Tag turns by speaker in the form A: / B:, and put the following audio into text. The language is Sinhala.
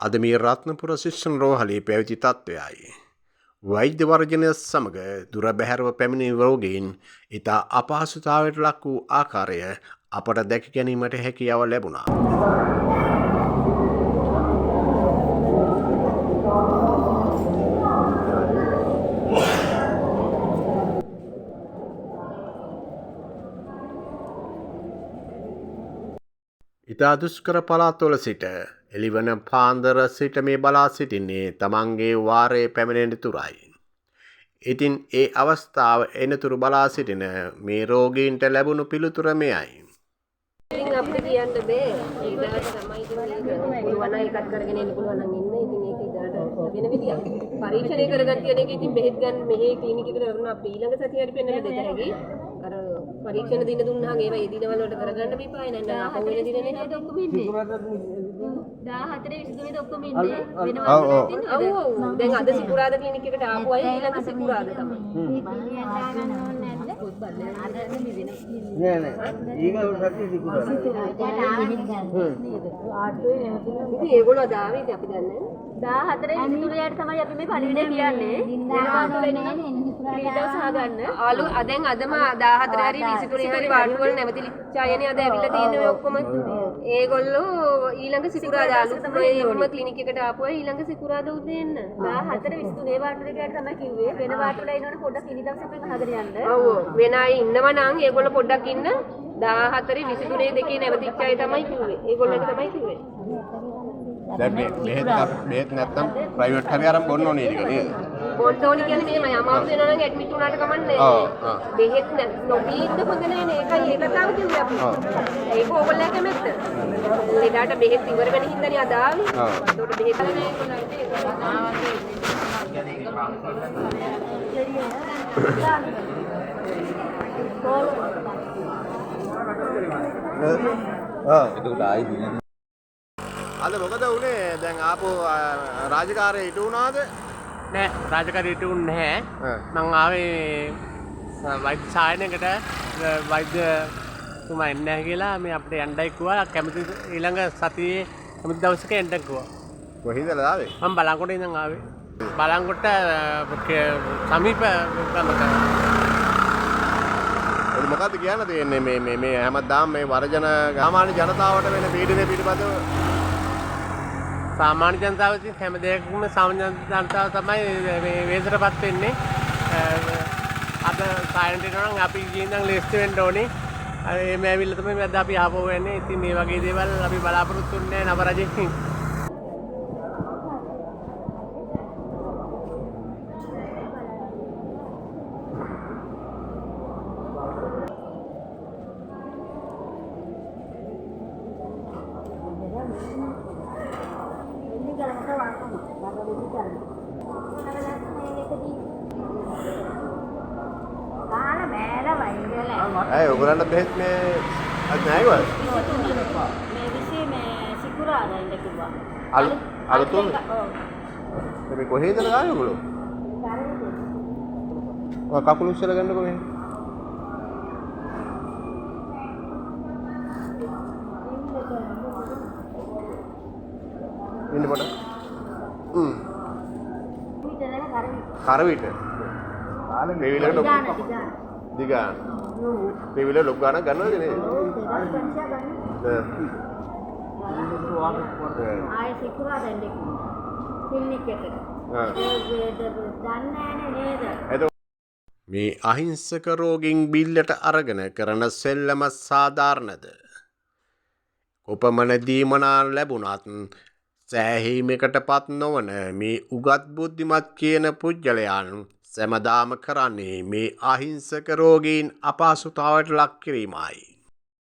A: අද මේ රත්නපුර ශිෂ්‍යන් රෝහලේ පැවති තත්ත්වයයි. වෛද්‍ය වර්ජනය සමග දුර බැහැරව පැමිණි රෝගීන් ඉතා අපහසුතාවයට ලක් වූ ආකාරය අපට දැක ගැනීමට හැකියාව ලැබුණා. ඉතා දුෂ්කර පළාත්වල සිට එළිවන පාන්දර සිට මේ බලා සිටින්නේ තමන්ගේ වාරයේ පැමිණෙන තුරයි. ඉතින් ඒ අවස්ථාව එනතුරු බලා සිටින මේ රෝගීන්ට ලැබුණු පිළිතුර මෙයයි.
B: ඉතින් අපිට කියන්න බෑ. ඒ දවස් තමයි ඉතින් පුළුවන් එකක් කරගෙන එන්න පුළුවන් නම් එන්න. ඉතින් ඒක ඉදාට වෙන විදියක්. පරීක්ෂණය කරගන්න කියන එක ඉතින් බෙහෙත් ගන්න මෙහි ක්ලිනික් එකට කරන අපි ඊළඟ සතියේ හරි පෙන්නලා දෙත හැකි. අර පරීක්ෂණ දින දුන්නාම ඒවා ඒ දිනවල වලට කරගන්න බීපාය නෑ. අපෝ වෙන දිනනේ හරි ඔක්කොම ඉන්නේ. 14 23 ඔක්කොම ඉන්නේ. වෙනවා. ඔව්. දැන් අද සිකුරාදා ක්ලිනික් එකට ආපු අය ඊළඟ සිකුරාදා තමයි.
C: නෑ ඊගොල්ලෝ සත්‍ය සිකුරා.
B: ඉතින් ඒගොල්ලෝ දාවේ ඉතින් අපි දන්නේ
D: 14 23ට තමයි අපි මේ පණිවිඩය කියන්නේ. ක්‍රීඩාව සහගන්න.
B: ආලු දැන් අදම 14 හරි 23 හරි වාට්ටු වල නැවතිලි ඡායනේ අද ඇවිල්ලා තියෙන ඔය ඔක්කොම ඒගොල්ලෝ ඊළඟ සිකුරාදා ආලුම ක්ලිනික් එකට ආපුවා ඊළඟ සිකුරාදා උදේ එන්න.
D: 14 23 වාට්ටු දෙකකට තමයි කිව්වේ. වෙන වාට්ටු වල ඉන්නවනේ පොඩ්ඩක් ඉනි දවසක් වෙන හදගෙන යන්න.
B: ඔව් වෙන අය ඉන්නව නම් ඒගොල්ලෝ පොඩ්ඩක් ඉන්න 14 23 දෙකේ නැවතිච්ච අය තමයි කිව්වේ. ඒගොල්ලන්ට තමයි කිව්වේ.
A: දැන් මේ බෙහෙත් නැත්තම් ප්‍රයිවට් හරි අරන් බොන්න ඕනේ නේද නේද?
B: බොන්න ඕනේ කියන්නේ මේමයි අමාරු වෙනවා නම් ඇඩ්මිට් වුණාට කමන්නේ නැහැ. බෙහෙත් නොබී ඉන්න හොඳ නැහැ නේ. ඒකයි ඒ කතාව කිව්වේ අපි. ඒක ඕගොල්ලෝ කැමැත්ත. ලෙඩාට බෙහෙත් ඉවර වෙන හින්දානේ අද ආවේ. ඒකට බෙහෙත් නැහැ
C: ඒගොල්ලන්ට.
A: අද මොකද වුනේ? දැන් ආපු රාජකාරිය ඉටු වුණාද?
E: නෑ රාජකාරිය ඉටු වුණේ නැහැ. මං ආවේ වෛද්‍ය සායනයකට වෛද්‍යතුමා එන්නේ නැහැ කියලා මේ අපිට යන්නයි කිව්වා. කැමති ඊළඟ සතියේ කැමති දවසක එන්න කිව්වා.
A: කොහෙන්ද ආවේ?
E: මම බලංගොඩේ ඉඳන් ආවේ. බලංගොඩ සමීප ගමක.
A: ඒක මොකද්ද කියන්න තියෙන්නේ මේ හැමදාම මේ වර්ජන සාමාන්‍ය ජනතාවට වෙන පීඩනය පිළිබඳව
E: සාමාන්‍ය ජනතාව විසින් හැම දෙයක්ම සාමාන්‍ය ජනතාව තමයි මේ වේදනපත් වෙන්නේ. අද සායනට එනවා නම් අපි ඉඳන් ලේස්ති වෙන්න ඕනේ. මේ ඇවිල්ලා තමයි අද අපි ආපහු යන්නේ. ඉතින් මේ වගේ දේවල් අපි බලාපොරොත්තු වෙන්නේ නව රජෙකින්.
A: ඇයි ඔයගොල්ලන්ට බෙහෙත් මේ අද නැයිවද?
D: මේ විශේෂ මේ සිකුරාදා ඉන්න කිව්වා.
A: අලුතුන් මේ කොහෙද ගානේ ඔයගොල්ලෝ? ඔය කකුල උස්සලා ගන්නකො මේ. ඉන්න පොඩ. කරවිට. ආලේ දෙවිලට දිගාන. දෙවිල ලොක් ගාන ගන්නවද නේද?
D: ආයේ සිකුරාදා ඉන්න ක්ලිනික් එකට. දන්නේ නේද?
A: මේ අහිංසක රෝගීන් බිල්ලට අරගෙන කරන සෙල්ලම සාධාරණද? කොපමණ දීමනා ලැබුණත් සෑහීමකටපත් නොවන මේ උගත් බුද්ධිමත් කියන පුජ්‍යලයන් සැමදාම කරන්නේ මේ අහිංසක රෝගීන් අපහසුතාවට ලක් කිරීමයි.